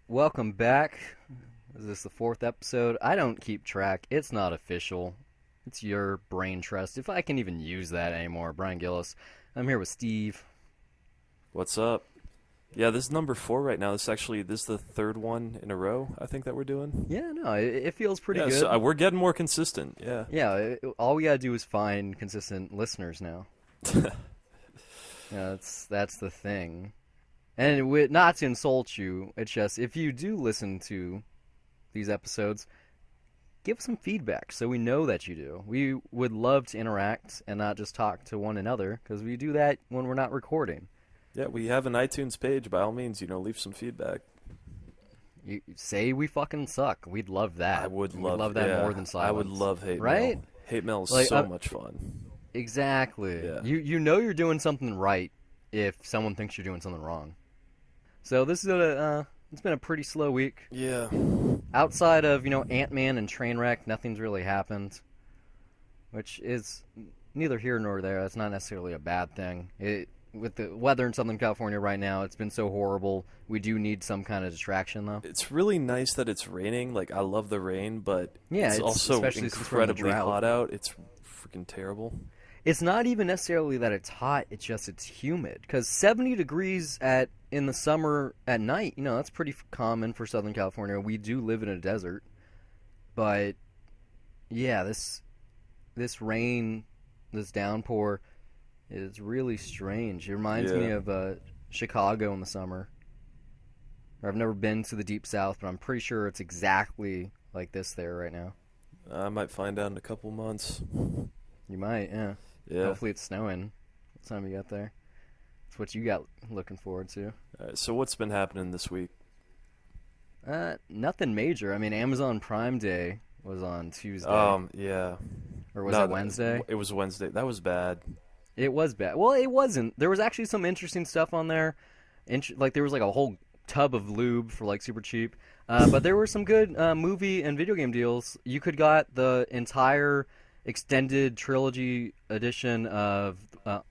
Welcome back. Is this the fourth episode? I don't keep track. It's not official. It's your brain trust, if I can even use that anymore. Brian Gillis. I'm here with Steve. What's up? Yeah, this is number 4 right now. This is the third one in a row, I think, that we're doing. Yeah, no, it feels pretty Yeah, good. so we're getting more consistent. Yeah. Yeah, all we gotta do is find consistent listeners now. Yeah, that's the thing. And not to insult you, it's just if you do listen to these episodes, give some feedback so we know that you do. We would love to interact and not just talk to one another because we do that when we're not recording. Yeah, we have an iTunes page. By all means, leave some feedback. You say we fucking suck. We'd love that. I would We'd love that yeah, more than silence. I would love hate right? mail. Hate mail is Like, so much fun. Exactly. Yeah. You know you're doing something right if someone thinks you're doing something wrong. So this is it's been a pretty slow week. Yeah. Outside of, Ant-Man and Trainwreck, nothing's really happened, which is neither here nor there. That's not necessarily a bad thing. With the weather in Southern California right now, it's been so horrible. We do need some kind of distraction, though. It's really nice that it's raining. Like, I love the rain, but Yeah, it's also especially since we're in the incredibly drought. hot out. It's freaking terrible. It's not even necessarily that it's hot, it's humid. Because 70 degrees in the summer at night, that's pretty common for Southern California. We do live in a desert. But, yeah, this rain, this downpour is really strange. It reminds me of Chicago in the summer. I've never been to the Deep South, but I'm pretty sure it's exactly like this there right now. I might find out in a couple months. You might, yeah. Yeah. Hopefully it's snowing. What time you got there? That's what you got looking forward to. All right, so what's been happening this week? Nothing major. I mean, Amazon Prime Day was on Tuesday. Yeah. Or was it Wednesday? It was Wednesday. That was bad. It was bad. Well, it wasn't. There was actually some interesting stuff on there. There was like a whole tub of lube for like super cheap. But there were some good movie and video game deals. You could got the entire extended trilogy edition of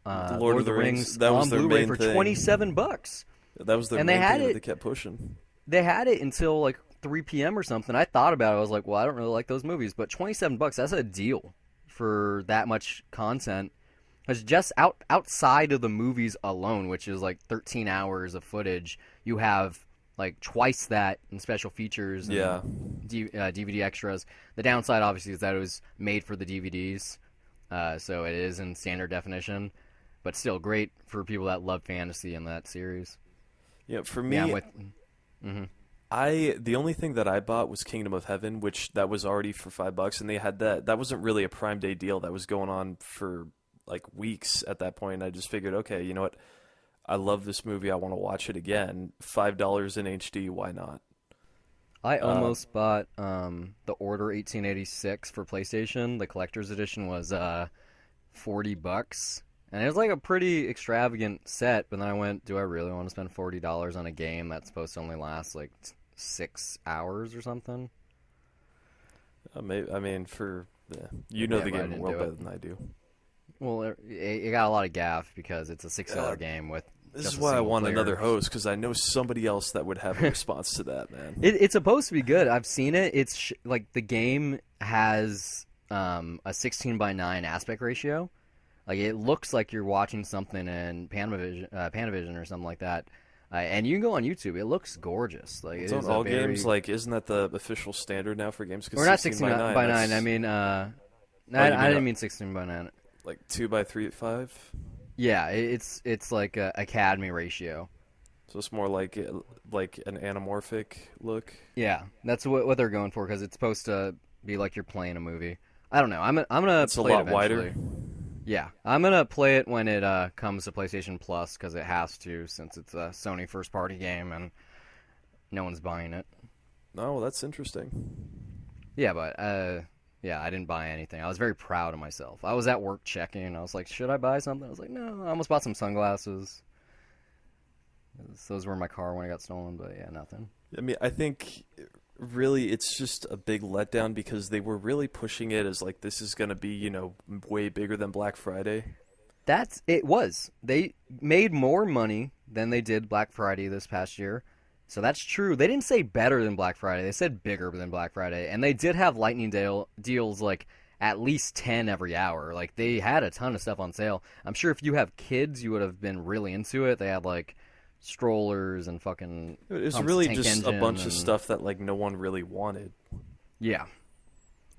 Lord of the Rings That was on their Blu-ray main for thing. $27. That was their And main they had thing that it- they kept pushing. They had it until like 3 p.m. or something. I thought about it. I was like, well, I don't really like those movies, but $27, that's a deal for that much content. It's just outside of the movies alone, which is like 13 hours of footage, you have like twice that in special features and Yeah. DVD extras. The downside, obviously, is that it was made for the DVDs, so it is in standard definition, but still great for people that love fantasy in that series. Yeah, for me, Yeah, I'm with. the only thing that I bought was Kingdom of Heaven, which that was already for $5, and they had that. That wasn't really a Prime Day deal. That was going on for like weeks at that point. I just figured, okay, you know what? I love this movie. I want to watch it again. $5 in HD. Why not? I almost bought the Order 1886 for PlayStation. The collector's edition was $40, and it was like a pretty extravagant set. But then I went, do I really want to spend $40 on a game that's supposed to only last like 6 hours or something? Maybe, I mean, the Yeah, game but I didn't well do better it. than I do. Well, it got a lot of gaff because it's a $6 game with. This just is a why I single want player. another host, because I know somebody else that would have a response to that, man. It's supposed to be good. I've seen it. It's like the game has a 16:9 aspect ratio. Like it looks like you're watching something in Panavision or something like that. And you can go on YouTube. It looks gorgeous. Like It's it on is all a very... games. Like, isn't that the official standard now for games? 'Cause We're not 16 16 by 9. that's I mean, you I mean, didn't mean 16:9. like 2:3:5. Yeah, it's like a Academy ratio. So it's more like an anamorphic look. Yeah, that's what they're going for because it's supposed to be like you're playing a movie. I don't know. I'm gonna It's a play lot it eventually. wider. Yeah, I'm gonna play it when it comes to PlayStation Plus because it has to since it's a Sony first party game and no one's buying it. Oh, well, that's interesting. Yeah, but yeah, I didn't buy anything. I was very proud of myself. I was at work checking. I was like, should I buy something? I was like, no. I almost bought some sunglasses. Those were in my car when I got stolen, but yeah, nothing. I mean, I think really it's just a big letdown because they were really pushing it as like this is going to be, way bigger than Black Friday. It was. They made more money than they did Black Friday this past year, So that's true. They didn't say better than Black Friday. They said bigger than Black Friday. And they did have lightning deals like at least 10 every hour. Like they had a ton of stuff on sale. I'm sure if you have kids, you would have been really into it. They had like strollers and fucking It was pumps, really tank just a engine bunch of and- stuff that like no one really wanted. Yeah.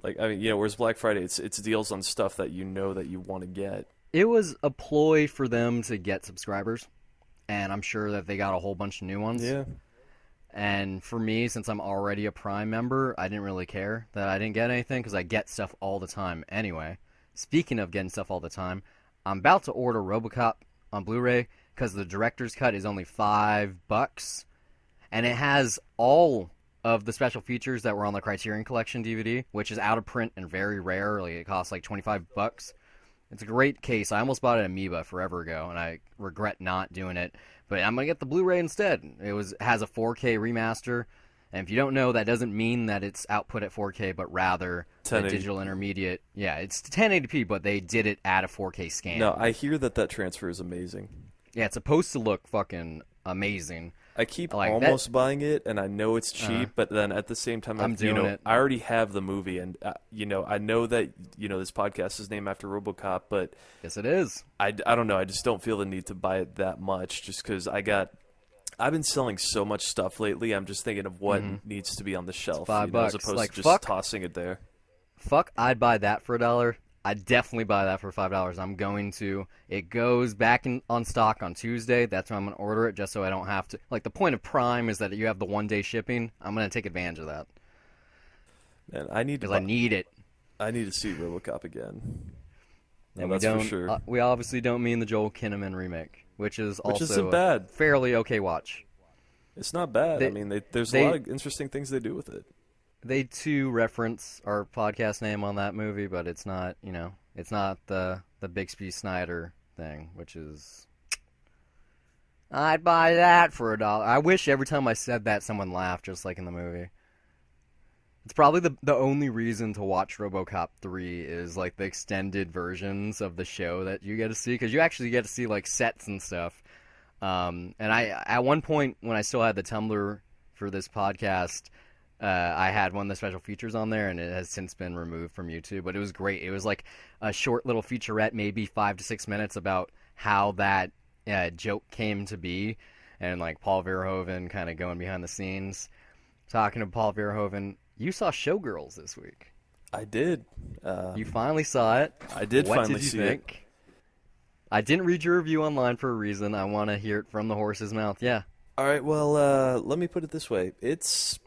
Like, I mean, whereas Black Friday, it's deals on stuff that you know that you want to get. It was a ploy for them to get subscribers. And I'm sure that they got a whole bunch of new ones. Yeah. And for me, since I'm already a Prime member, I didn't really care that I didn't get anything because I get stuff all the time anyway. Speaking of getting stuff all the time, I'm about to order RoboCop on Blu-ray because the director's cut is only $5, and it has all of the special features that were on the Criterion Collection DVD, which is out of print and very rare. Like it costs like $25. It's a great case. I almost bought it at Amoeba forever ago, and I regret not doing it. But I'm gonna get the Blu-ray instead. Has a 4K remaster, and if you don't know, that doesn't mean that it's output at 4K, but rather the 1080p. digital intermediate. Yeah, it's 1080p, but they did it at a 4K scan. No, I hear that transfer is amazing. Yeah, it's supposed to look fucking amazing. I keep Like almost buying it, and I know it's cheap, but then at the same time, I'm doing it. I already have the movie, and I know that this podcast is named after RoboCop, but Yes, it is. I don't know. I just don't feel the need to buy it that much, just because I've been selling so much stuff lately. I'm just thinking of what needs to be on the shelf, $5, as opposed like, to just fuck. tossing it there. Fuck, I'd buy that for $1. I'd definitely buy that for $5. I'm going to. It goes back on stock on Tuesday. That's when I'm going to order it, just so I don't have to. Like, the point of Prime is that you have the one-day shipping. I'm going to take advantage of that And I need because I need it. I need to see RoboCop again. And that's we don't. for sure. We obviously don't mean the Joel Kinnaman remake, which is also isn't a bad. fairly okay watch. It's not bad. I mean, there's a lot of interesting things they do with it. They too reference our podcast name on that movie, but it's not. It's not the Bixby Snyder thing, which is. I'd buy that for $1. I wish every time I said that someone laughed, just like in the movie. It's probably the only reason to watch RoboCop 3 is like the extended versions of the show that you get to see, because you actually get to see like sets and stuff. And I at one point when I still had the Tumblr for this podcast, I had one of the special features on there, and it has since been removed from YouTube. But it was great. It was like a short little featurette, maybe 5 to 6 minutes, about how that joke came to be, and like Paul Verhoeven kind of going behind the scenes, talking to Paul Verhoeven. You saw Showgirls this week. I did. You finally saw it. I did What finally did you see think? it. I didn't read your review online for a reason. I want to hear it from the horse's mouth. Yeah. All right. Well, let me put it this way. It's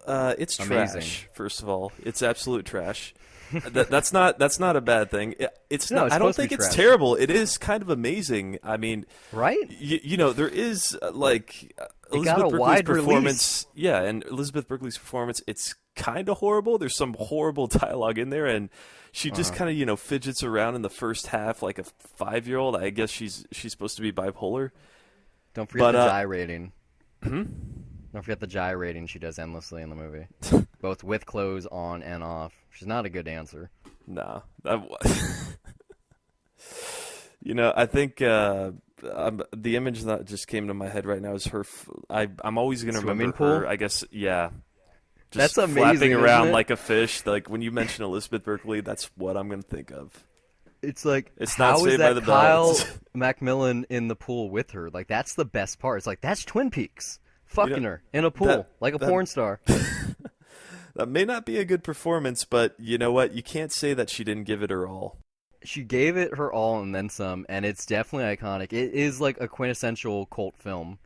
Amazing. trash. First of all, it's absolute trash. That's not a bad thing. It's No, not. it's I don't supposed to be think it's trash. terrible. It is kind of amazing. I mean, Right? there is like It got Elizabeth a Berkley's wide performance. Yeah, and Elizabeth Berkley's performance. It's kind of horrible. There's some horrible dialogue in there, and she just kind of fidgets around in the first half like a 5-year-old. I guess she's supposed to be bipolar. Don't forget But, the gyrating. Don't forget the gyrating she does endlessly in the movie. Both with clothes on and off. She's not a good dancer. Nah. I think the image that just came to my head right now is her. I'm always going to Swimming remember her. pool? I guess, yeah. That's Just amazing, flapping isn't around it? like a fish. Like when you mention Elizabeth Berkley, that's what I'm going to think of. It's like, It's not how is Saved by that the Bell. Kyle It's- Macmillan in the pool with her? Like, that's the best part. It's like, that's Twin Peaks. Fucking her in a pool, like a porn star. That may not be a good performance, but you know what? You can't say that she didn't give it her all. She gave it her all and then some, and it's definitely iconic. It is like a quintessential cult film.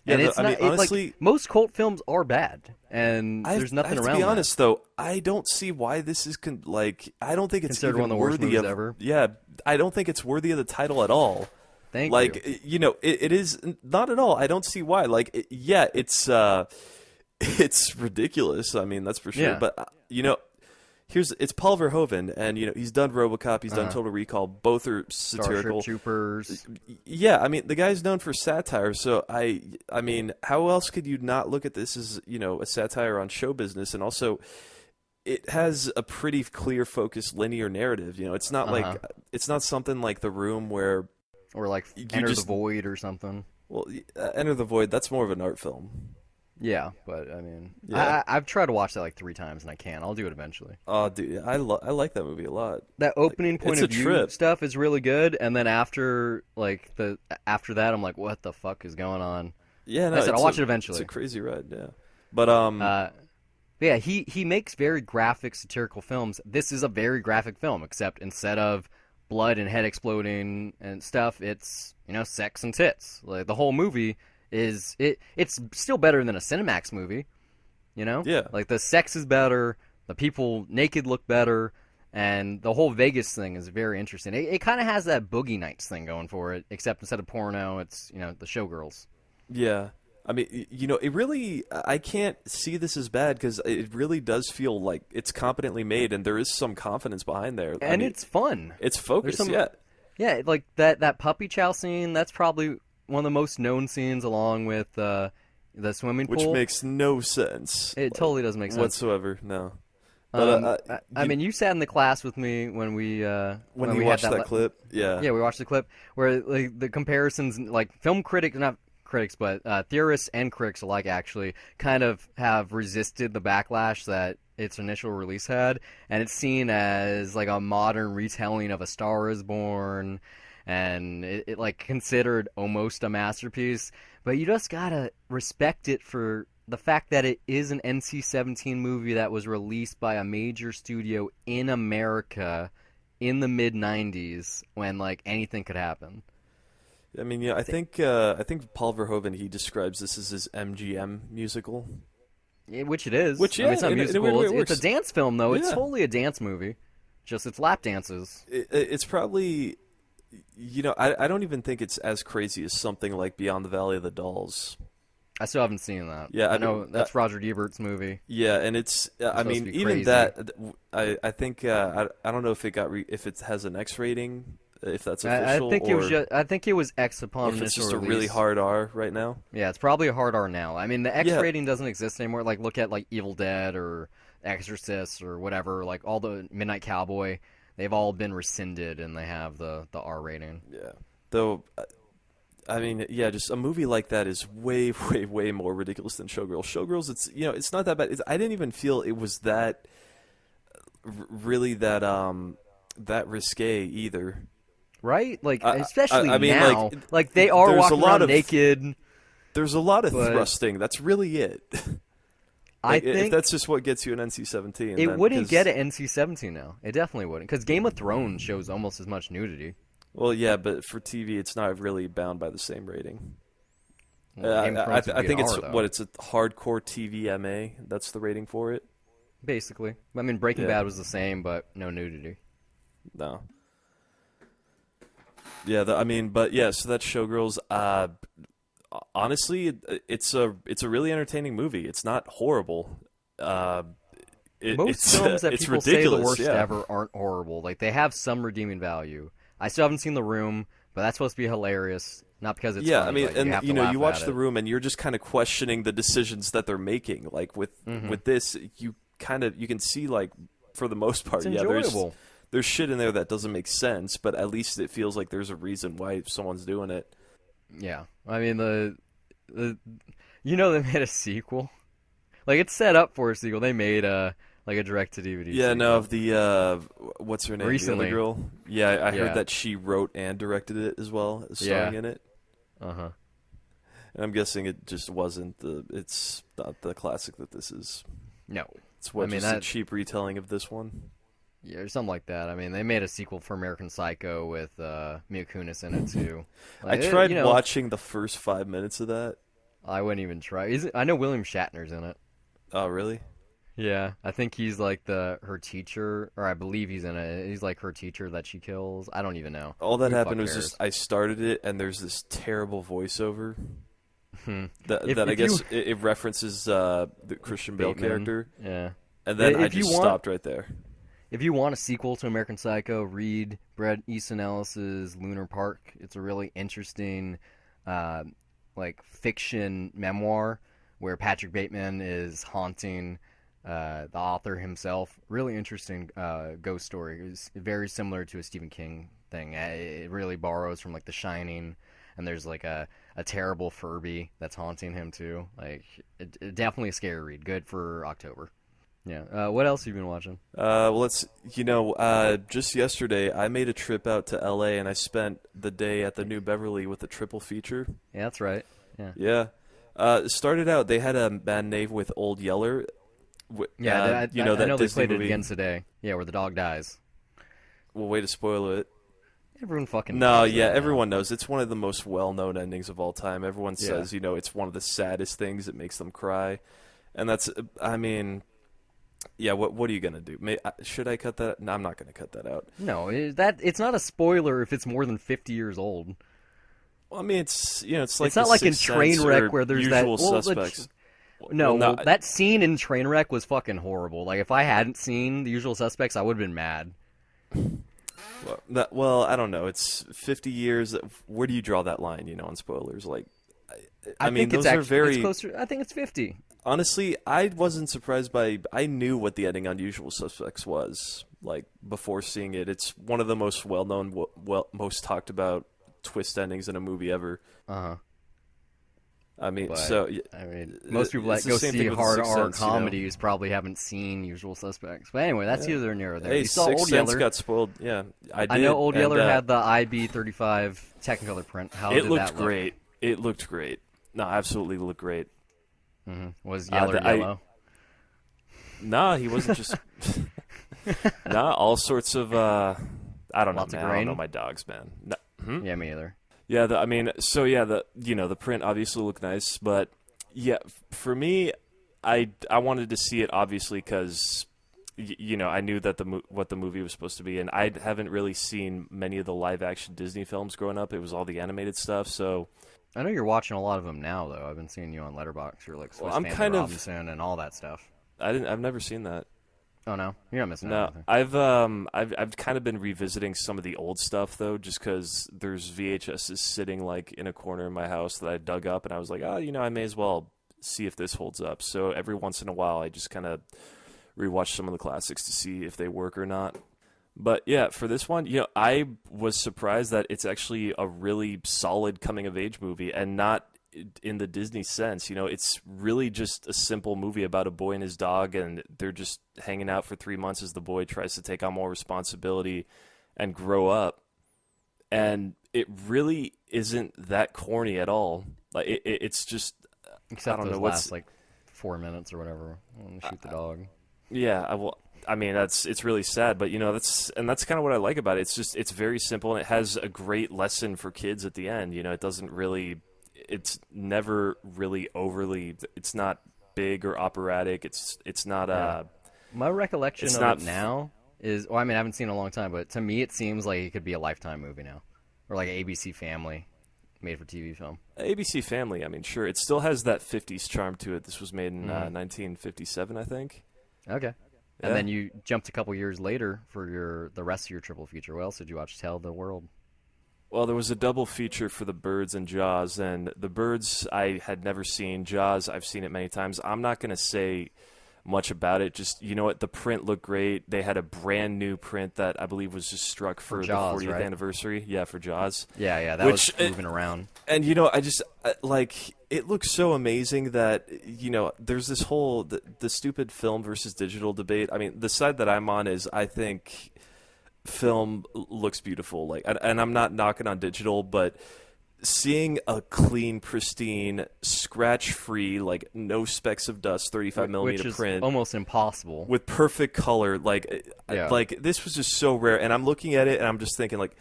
Yeah, And it's I not, mean, it's honestly, like, most cult films are bad, and there's nothing I have around to be that. honest, though, I don't see why this is I don't think it's Considered even one of the worst worthy movies of. ever. Yeah, I don't think it's worthy of the title at all. Thank Like you. it is not at all. I don't see why. Like it's it's ridiculous. I mean, that's for sure. Yeah. But it's Paul Verhoeven, and he's done RoboCop, he's done Total Recall. Both are satirical. Starship Troopers. Yeah, I mean, the guy's known for satire, so I mean, how else could you not look at this as, a satire on show business? And also, it has a pretty clear, focused, linear narrative. It's not like it's not something like The Room where Or like You Enter just- the Void or something. Well, Enter the Void, that's more of an art film. Yeah, but I mean, Yeah. I've tried to watch that like 3 times and I can't. I'll do it eventually. Oh, dude, I like that movie a lot. That Like, opening point it's a of view trip. stuff is really good, and then after that, I'm like, what the fuck is going on? Yeah, no, Like I said, I'll watch it it's a eventually. crazy ride. Yeah, but Uh, yeah, he makes very graphic satirical films. This is a very graphic film, except instead of blood and head exploding and stuff, it's sex and tits. Like the whole movie it's still better than a Cinemax movie. yeah, Like the sex is better, the people naked look better, and the whole Vegas thing is very interesting. It kind of has that Boogie Nights thing going for it, except instead of porno, it's the showgirls. yeah. I mean, it really, I can't see this as bad because it really does feel like it's competently made and there is some confidence behind there. I And mean, it's fun. it's There's focused, some yeah. Yeah, like that puppy chow scene, that's probably one of the most known scenes along with the swimming Which pool. makes no sense. It totally doesn't make sense. Whatsoever, no. But I mean, you sat in the class with me when when you we had watch that that clip, yeah. yeah, we watched the clip where like the comparisons, like film critics, not critics, but theorists and critics alike, actually kind of have resisted the backlash that its initial release had, and it's seen as like a modern retelling of A Star Is Born, and it like considered almost a masterpiece. But you just gotta respect it for the fact that it is an NC-17 movie that was released by a major studio in America in the mid '90s when like anything could happen. I mean, yeah, I think Paul Verhoeven, he describes this as his MGM musical. Yeah, which it is. Which, I mean, yeah, it's not in a musical. weird way it It's a works. dance film, though. It's Yeah. totally a dance movie. Just it's lap dances. It's probably, I don't even think it's as crazy as something like Beyond the Valley of the Dolls. I still haven't seen that. Yeah, I I know mean, that's Roger Ebert's movie. Yeah, and it's, I supposed mean, to be even crazy. that, I think, I don't know if if it has an X rating, if that's official, I think it was or, just, I think it was X or upon if it's initial just a release. really hard R right now. Yeah, it's probably a hard R now. I mean, the X Yeah. rating doesn't exist anymore. Like, look at like Evil Dead or Exorcist or whatever. Like all the Midnight Cowboy, they've all been rescinded and they have the R rating. Yeah. Though, I mean, yeah, just a movie like that is way, way, way more ridiculous than Showgirls. Showgirls, it's not that bad. I didn't even feel it was that really that risque either. Right? Like, I- especially I mean, now. Like, they are there's a walking lot around of- naked. There's a lot of But- thrusting. That's really it. I Like, if think that's just what gets you an NC-17, it then, wouldn't 'cause- get an NC-17 now. It definitely wouldn't. Because Game of Thrones shows almost as much nudity. Well, yeah, but for TV, it's not really bound by the same rating. Well, Game of Thrones would I be think an it's R, though, what it's a hardcore TV MA. That's the rating for it. basically. I mean, Breaking Yeah. Bad was the same, but no nudity. No. Yeah, I mean, but yeah, so that's Showgirls. Honestly, it's a really entertaining movie. It's not horrible. Most it's films that it's people say the ridiculous, worst yeah. ever aren't horrible. Like, they have some redeeming value. I still haven't seen The Room, but that's supposed to be hilarious. Not because it's Yeah, funny, I mean, but and you have to you laugh watch at The it. Room, and you're just kind of questioning the decisions that they're making. Like with this, you can see, like, for the most part, It's yeah, enjoyable. there's shit in there that doesn't make sense, but at least it feels like there's a reason why someone's doing it. Yeah, I mean the they made a sequel. Like, it's set up for a sequel. They made a direct to DVD. Yeah, sequel. no, of the what's her name? Recently. The other girl. Yeah, I Yeah. heard that she wrote and directed it as well, starring Yeah. in it. Uh-huh. And I'm guessing it just wasn't it's not the classic that this is. No. It's what I mean, just a that- cheap retelling of this one. Yeah, or something like that. I mean, they made a sequel for American Psycho with Mila Kunis in it too. I Like, tried you know, watching the first 5 minutes of that. I wouldn't even try. I know William Shatner's in it. Oh, really? Yeah, I think he's like her teacher, or I believe he's in it. He's like her teacher that she kills. I don't even know. All that Who the happened fuck was cares? just I started it and there's this terrible voiceover that, If- that I if you- guess it references the Christian Bale Bateman. character, Yeah. and then I If you just want- stopped right there. If you want a sequel to American Psycho, read Bret Easton Ellis's Lunar Park. It's a really interesting, like, fiction memoir where Patrick Bateman is haunting the author himself. Really interesting ghost story. It's very similar to a Stephen King thing. It really borrows from, like, The Shining, and there's like a a terrible Furby that's haunting him too. Like, definitely a scary read. Good for October. Yeah. What else have you been watching? Well, just yesterday I made a trip out to LA and I spent the day at the New Beverly with a triple feature. Yeah, that's right. Yeah. Yeah. It started out, they had a matinee with Old Yeller. Yeah, You know I that know they Disney played it movie. again today. Yeah, where the dog dies. Well, way to spoil it. Everyone fucking No, knows yeah, that now. everyone knows. It's one of the most well-known endings of all time. Everyone Yeah. says, it's one of the saddest things that makes them cry. And that's, I mean, yeah, what are you going to do? Should I cut that? No, I'm not going to cut that out. No, it's not a spoiler if it's more than 50 years old. Well, I mean, it's like It's not The like in Sixth Sense Trainwreck or where there's that. Usual Well, Suspects. no, Well, that scene in Trainwreck was fucking horrible. Like, if I hadn't seen The Usual Suspects, I would have been mad. Well, I don't know. It's 50 years. Where do you draw that line, on spoilers? Like, I mean, think it's those are actually, very... It's closer, I think it's 50. Honestly, I wasn't surprised I knew what the ending on Usual Suspects was, like, before seeing it. It's one of the most well-known, most talked about twist endings in a movie ever. Uh-huh. I mean, But, most people that it's the go same see thing with The hard Sixth R Sense, comedies probably haven't seen Usual Suspects. But anyway, that's either near or there. Hey, You saw Sixth Old Sense Yeller. got spoiled. Yeah, I did. I know Old and, Yeller had the IB35 Technicolor print. How it did looked that look? great. It looked great. No, absolutely looked great. Was Yeller yellow? Nah, he wasn't just. Nah, all sorts of. I don't know, Lots of man. I don't grain? know my dogs, man. No, Yeah, me either. Yeah, the print obviously looked nice, but yeah, for me, I wanted to see it obviously because I knew that what the movie was supposed to be, and I haven't really seen many of the live action Disney films growing up. It was all the animated stuff, so I know you're watching a lot of them now, though. I've been seeing you on Letterboxd. You're like Swiss I'm Family kind of- Robinson and all that stuff. I've never seen that. Oh no, you're not missing No, out. I've kind of been revisiting some of the old stuff though, just because there's VHSs sitting like in a corner in my house that I dug up, and I was like, I may as well see if this holds up. So every once in a while, I just kind of rewatch some of the classics to see if they work or not. But yeah, for this one, I was surprised that it's actually a really solid coming of age movie, and not in the Disney sense. It's really just a simple movie about a boy and his dog, and they're just hanging out for 3 months as the boy tries to take on more responsibility and grow up. And it really isn't that corny at all. Like it's just, Except I don't those know last like 4 minutes or whatever when they shoot the dog. yeah. I mean, it's really sad, but that's kind of what I like about it. It's very simple, and it has a great lesson for kids at the end. It's never really overly. It's not big or operatic. It's not My recollection It's of not it now is, I haven't seen it in a long time, but to me it seems like it could be a Lifetime movie now, or like an ABC Family made for TV film. ABC Family. I mean, sure, it still has that '50s charm to it. This was made in 1957, I think. Okay. Yeah. And then you jumped a couple years later for the rest of your triple feature. What else did you watch? Tell the World. Well, there was a double feature for The Birds and Jaws, and The Birds I had never seen. Jaws, I've seen it many times. I'm not going to say much about it. Just, the print looked great. They had a brand new print that I believe was just struck for Jaws, the 40th right? anniversary. Yeah, for Jaws. Yeah, that Which, was moving around. And, it looks so amazing that, there's this whole, the stupid film versus digital debate. I mean, the side that I'm on is I think film looks beautiful. Like, and I'm not knocking on digital, but seeing a clean, pristine, scratch-free, like no specks of dust, 35 Which millimeter is print almost impossible. with perfect color, like this was just so rare. And I'm looking at it and I'm just thinking, like,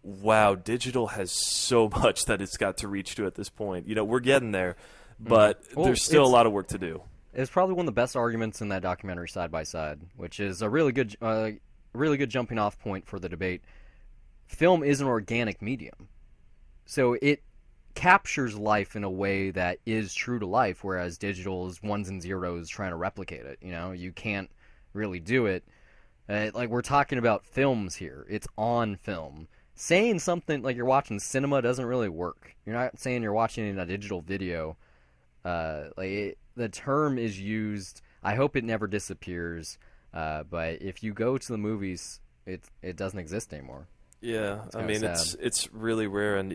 wow, digital has so much that it's got to reach to at this point. We're getting there, but Well, there's still a it's- lot of work to do. It's probably one of the best arguments in that documentary, Side by Side, which is a really good jumping off point for the debate. Film is an organic medium, so it captures life in a way that is true to life, whereas digital is ones and zeros trying to replicate it. You can't really do it. Like, we're talking about films here. It's on film. Saying something like you're watching cinema doesn't really work. You're not saying you're watching a digital video. The term is used. I hope it never disappears. But if you go to the movies, it doesn't exist anymore. Yeah, I kinda mean sad. it's really rare, and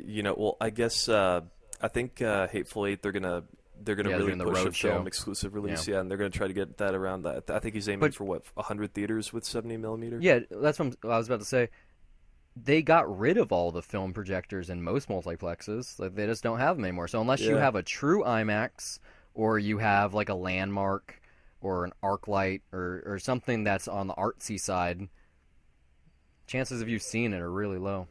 I guess I think Hateful Eight, they're gonna Yeah, they're really doing the push a road show. film exclusive release, Yeah. yeah, and they're gonna try to get that around that. I think he's aiming But for what 100 theaters with 70 millimeter. yeah, that's what I was about to say. They got rid of all the film projectors in most multiplexes. Like they just don't have them anymore. So unless you Yeah. have a true IMAX or you have like a Landmark or an ArcLight or something that's on the artsy side, chances of you seeing it are really low.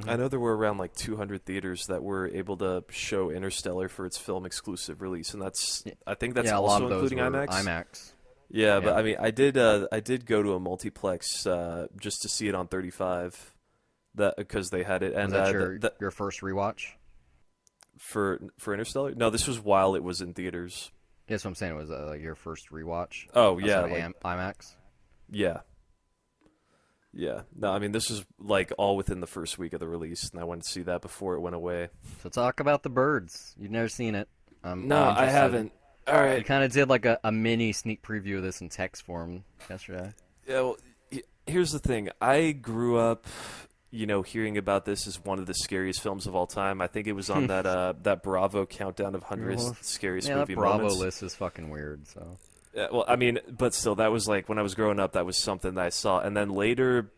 I know there were around like 200 theaters that were able to show Interstellar for its film exclusive release, and I think that's Yeah, a lot also of those including were IMAX. IMAX. Yeah, but Yeah. I mean, I did go to a multiplex just to see it on 35, that because they had it, Was and that your first rewatch? for Interstellar. No, this was while it was in theaters. Yes, what I'm saying was like your first rewatch. Oh Oh, yeah, sorry, like, IMAX. yeah, yeah. No, I mean this was like all within the first week of the release, and I went to see that before it went away. So talk about the birds. You've never seen it. I'm I interested. haven't. All We right. kind of did like a mini sneak preview of this in text form yesterday. Yeah, well, here's the thing. I grew up, hearing about this as one of the scariest films of all time. I think it was on that Bravo countdown of 100 Well, scariest Yeah, that movie Bravo moments. list is fucking weird. So Yeah, well, I mean, but still, that was like when I was growing up. That was something that I saw, and then later,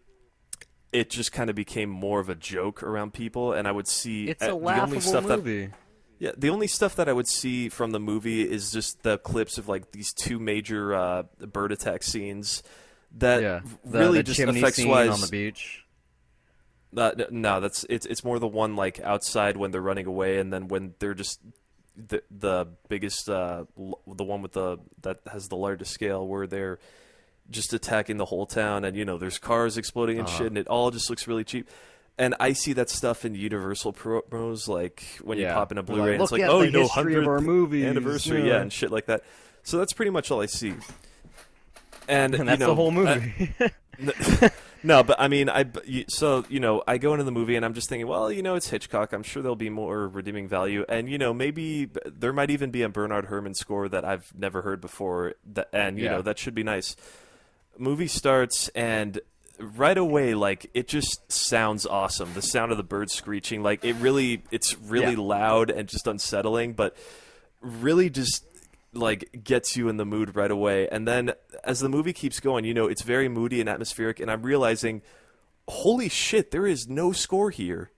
it just kind of became more of a joke around people, and I would see it's the a only laughable stuff movie. the only stuff that I would see from the movie is just the clips of like these two major bird attack scenes that Yeah, really the just chimney effects scene wise on the beach. no, it's more the one like outside when they're running away, and then when they're just the biggest the one with that has the largest scale where they're just attacking the whole town, and there's cars exploding and shit, and it all just looks really cheap. And I see that stuff in Universal promos, like when you Yeah. pop in a They're Blu-ray, like, and it's "Look like, at oh, the history of our 100th movies." anniversary, Yeah. and shit like that. So that's pretty much all I see. And And that's the whole movie. No, but I mean, I go into the movie and I'm just thinking, well, it's Hitchcock. I'm sure there'll be more redeeming value, and maybe there might even be a Bernard Herrmann score that I've never heard before, and Yeah. that should be nice. Movie starts and right away, like, it just sounds awesome. The sound of the birds screeching, like, it's really Yeah. loud and just unsettling, but really just like gets you in the mood right away. And then as the movie keeps going, it's very moody and atmospheric, and I'm realizing, holy shit, there is no score here.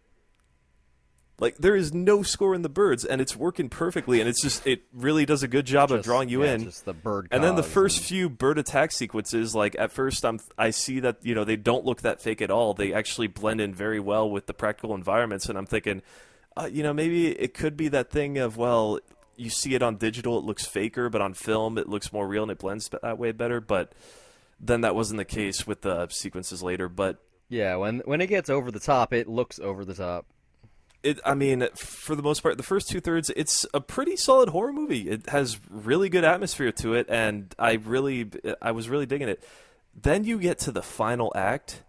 Like, there is no score in the birds, and it's working perfectly, and it really does a good job of drawing you in. Just the bird And then the calls first and- few bird attack sequences, like, at first I see that, they don't look that fake at all. They actually blend in very well with the practical environments, and I'm thinking, maybe it could be that thing of, well, you see it on digital, it looks faker, but on film it looks more real and it blends that way better. But then that wasn't the case with the sequences later. But Yeah, when it gets over the top, it looks over the top. for the most part, the first 2/3, it's a pretty solid horror movie. It has really good atmosphere to it, and I was really digging it. Then you get to the final act,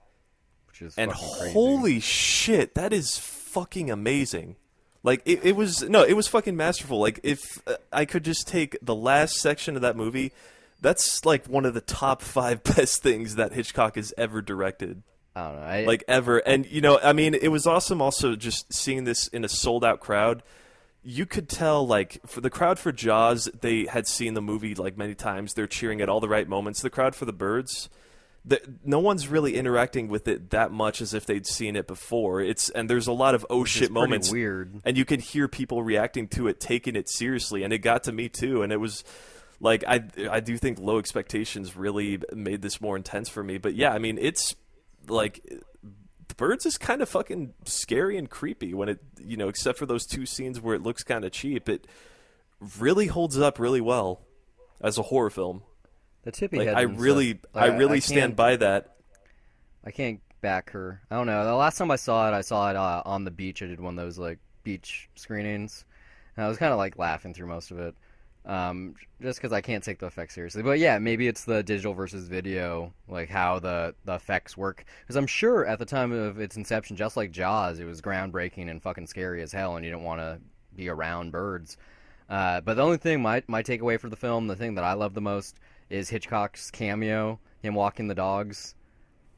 Which is and fucking crazy. holy shit, that is fucking amazing. Like, it was fucking masterful. Like, if I could just take the last section of that movie, that's like one of the top 5 best things that Hitchcock has ever directed. I don't know. Like, ever. And, it was awesome also just seeing this in a sold-out crowd. You could tell, like, for the crowd for Jaws, they had seen the movie, like, many times. They're cheering at all the right moments. The crowd for The Birds, no one's really interacting with it that much as if they'd seen it before. And there's a lot of oh Which is shit pretty moments. weird. And you can hear people reacting to it, taking it seriously. And it got to me, too. And it was... Like, I do think low expectations really made this more intense for me. But, yeah, I mean, it's... Like, The Birds is kind of fucking scary and creepy when it, except for those 2 scenes where it looks kind of cheap, it really holds up really well as a horror film. The tippy Like, head. I and really, stuff. I Like, really I stand can't- by that. I can't back her. I don't know. The last time I saw it on the beach. I did one of those like beach screenings, and I was kind of like laughing through most of it, just because I can't take the effects seriously. But yeah, maybe it's the digital versus video, like how the effects work. Because I'm sure at the time of its inception, just like Jaws, it was groundbreaking and fucking scary as hell, and you didn't want to be around birds. But the only thing my takeaway for the film, the thing that I love the most, is Hitchcock's cameo, him walking the dogs.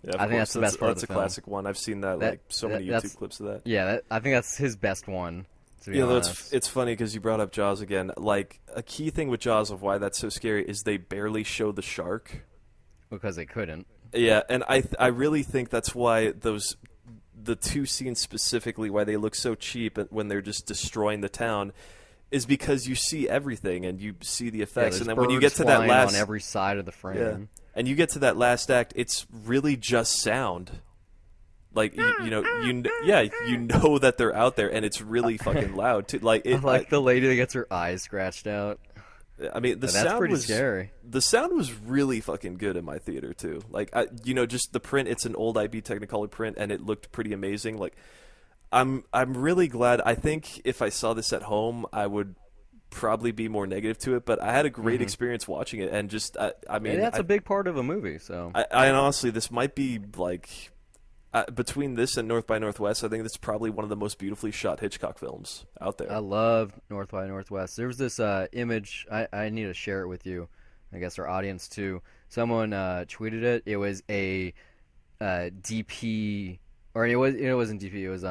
Yeah, of I think course. that's the best part of That's the a film. classic one. I've seen that, like, so many that's- YouTube clips of that. Yeah, I think that's his best one. to be You know, honest. it's funny because you brought up Jaws again. Like, a key thing with Jaws of why that's so scary is they barely show the shark. Because they couldn't. Yeah, and I really think that's why the two scenes specifically, why they look so cheap when they're just destroying the town, is because you see everything and you see the Yeah, effects, there's and then when you get birds to that flying last on every side of the frame. yeah, and you get to that last act, it's really just sound. Like you know that they're out there, and it's really fucking loud too. Like I like the lady that gets her eyes scratched out. I mean, That's pretty scary. The sound was really fucking good in my theater too. Like, just the print. It's an old IB Technicolor print, and it looked pretty amazing. Like, I'm really glad. I think if I saw this at home, I would probably be more negative to it. But I had a great experience watching it, and just I mean, And that's a big part of a movie. So I honestly, this might be like. Between this and North by Northwest, I think this is probably one of the most beautifully shot Hitchcock films out there. I love North by Northwest. There was this image. I need to share it with you. I guess our audience too. Someone tweeted it. It was a DP, or it wasn't DP. It was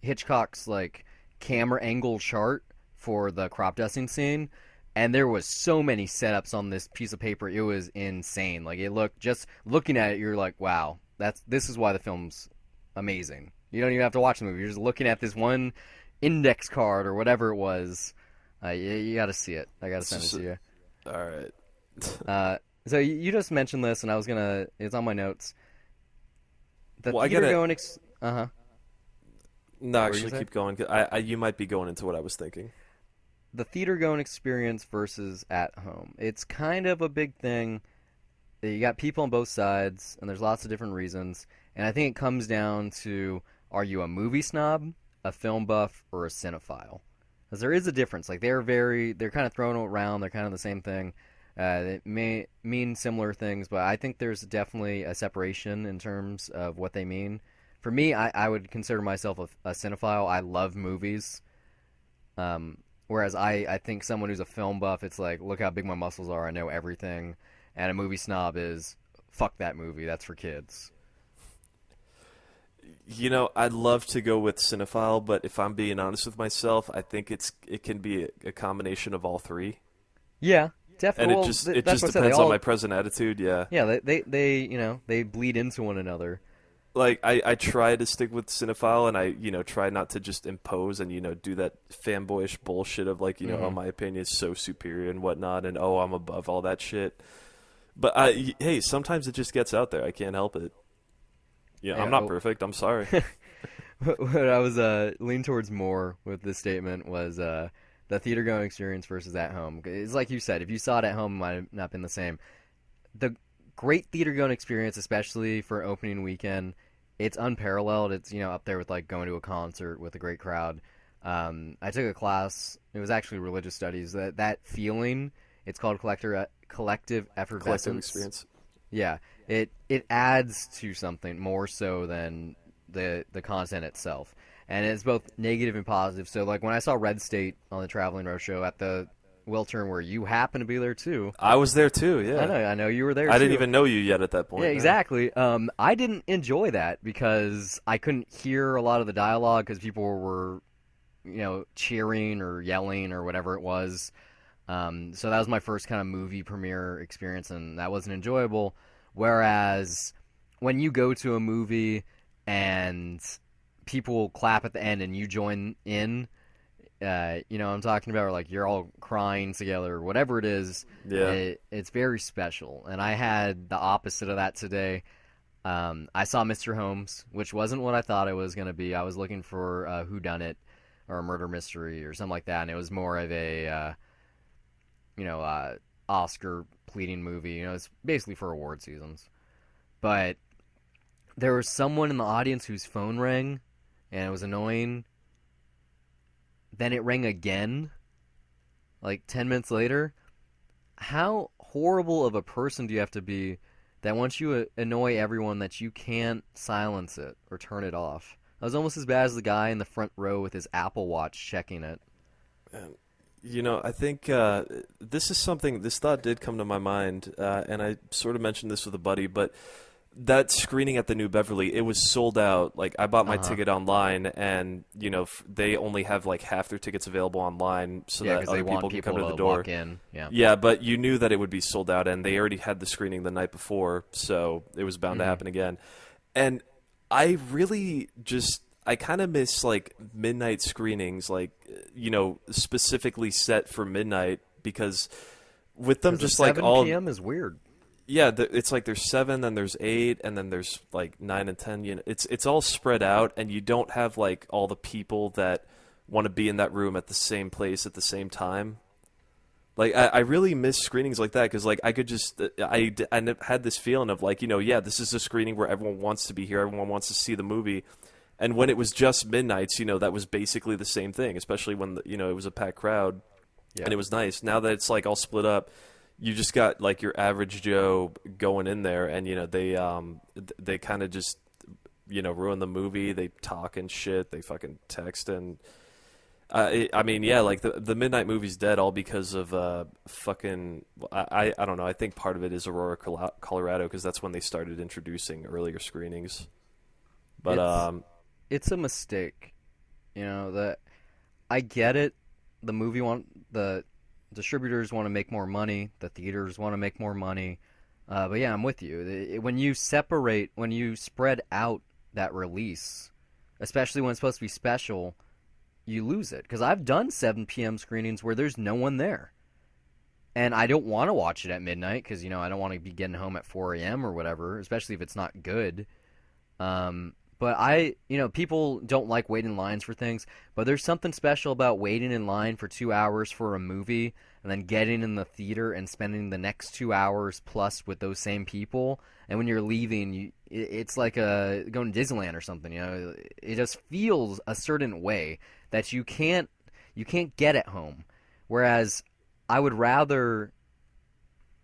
Hitchcock's like camera angle chart for the crop dusting scene, and there was so many setups on this piece of paper. It was insane. Like, it looked, just looking at it, you're like, wow, this is why the film's amazing. You don't even have to watch the movie. You're just looking at this one index card or whatever it was. You got to see it. I got to send it to you. All right. So you just mentioned this, and it's on my notes. The Well, theater going. No, What were you actually, saying? keep going. You might be going into what I was thinking. The theater going experience versus at home. It's kind of a big thing. You got people on both sides, and there's lots of different reasons. And I think it comes down to, are you a movie snob, a film buff, or a cinephile? Because there is a difference. Like, they're kind of thrown around. They're kind of the same thing. They may mean similar things, but I think there's definitely a separation in terms of what they mean. For me, I would consider myself a cinephile. I love movies. Whereas I think someone who's a film buff, it's like, look how big my muscles are. I know everything. And a movie snob is, fuck that movie. That's for kids. I'd love to go with cinephile, but if I'm being honest with myself, I think it can be a combination of all three. Yeah, And definitely. it just depends on my present attitude. Yeah. Yeah, they bleed into one another. Like, I try to stick with cinephile, and I try not to just impose and do that fanboyish bullshit of like oh, my opinion is so superior and whatnot, and oh, I'm above all that shit. But hey, sometimes it just gets out there. I can't help it. Yeah, I'm not perfect. I'm sorry. What I was leaning towards more with this statement was the theater going experience versus at home. It's like you said, if you saw it at home, it might have not been the same. The great theater going experience, especially for opening weekend, it's unparalleled. It's up there with like going to a concert with a great crowd. I took a class. It was actually religious studies. That feeling. It's called collective effervescence. Collective experience. Yeah, it adds to something more so than the content itself, and it's both negative and positive. So like when I saw Red State on the Traveling Roadshow at the Wiltern, where you happen to be there too. I was there too. Yeah, I know you were there. I too. didn't even know you yet at that point. Yeah, no. exactly. I didn't enjoy that because I couldn't hear a lot of the dialogue because people were, cheering or yelling or whatever it was. So that was my first kind of movie premiere experience, and that wasn't enjoyable. Whereas when you go to a movie and people will clap at the end and you join in, I'm talking about, or like you're all crying together or whatever it is, Yeah. it's very special. And I had the opposite of that today. I saw Mr. Holmes, which wasn't what I thought it was going to be. I was looking for a whodunit or a murder mystery or something like that, and it was more of a Oscar pleading movie. It's basically for award seasons. But there was someone in the audience whose phone rang, and it was annoying. Then it rang again, like 10 minutes later. How horrible of a person do you have to be that once you annoy everyone that you can't silence it or turn it off? I was almost as bad as the guy in the front row with his Apple Watch checking it. I think this thought did come to my mind, and I sort of mentioned this with a buddy, but that screening at the New Beverly, it was sold out. Like, I bought my Uh-huh. ticket online, and they only have like half their tickets available online, so Yeah, that because they other want people can come people to the to door. walk in. Yeah. Yeah, but you knew that it would be sold out, and they already had the screening the night before, so it was bound to Hmm. happen again. And I really just I kind of miss like midnight screenings, like specifically set for midnight, because with them Because the just like 7 all p.m. is weird. yeah, it's like there's 7, then there's 8, and then there's like 9 and 10. It's all spread out, and you don't have like all the people that want to be in that room at the same place at the same time. Like I really miss screenings like that, because like I could just had this feeling of like yeah, this is a screening where everyone wants to be here, everyone wants to see the movie, and when it was just midnights, that was basically the same thing, especially when it was a packed crowd, Yeah. and it was nice. Now that it's like all split up, you just got like your average Joe going in there, and they kind of just ruin the movie. They talk and shit. They fucking text and. I mean, yeah, like the midnight movie's dead all because of fucking. I don't know. I think part of it is Aurora, Colorado, because that's when they started introducing earlier screenings. But It's a mistake. That I get it. The distributors want to make more money. The theaters want to make more money. But yeah, I'm with you. When you spread out that release, especially when it's supposed to be special, you lose it. Because I've done 7 p.m. screenings where there's no one there. And I don't want to watch it at midnight because, I don't want to be getting home at 4 a.m. or whatever, especially if it's not good. But people don't like waiting in lines for things, but there's something special about waiting in line for 2 hours for a movie and then getting in the theater and spending the next 2 hours plus with those same people. And when you're leaving, it's like going to Disneyland or something. It just feels a certain way that you can't get at home. Whereas I would rather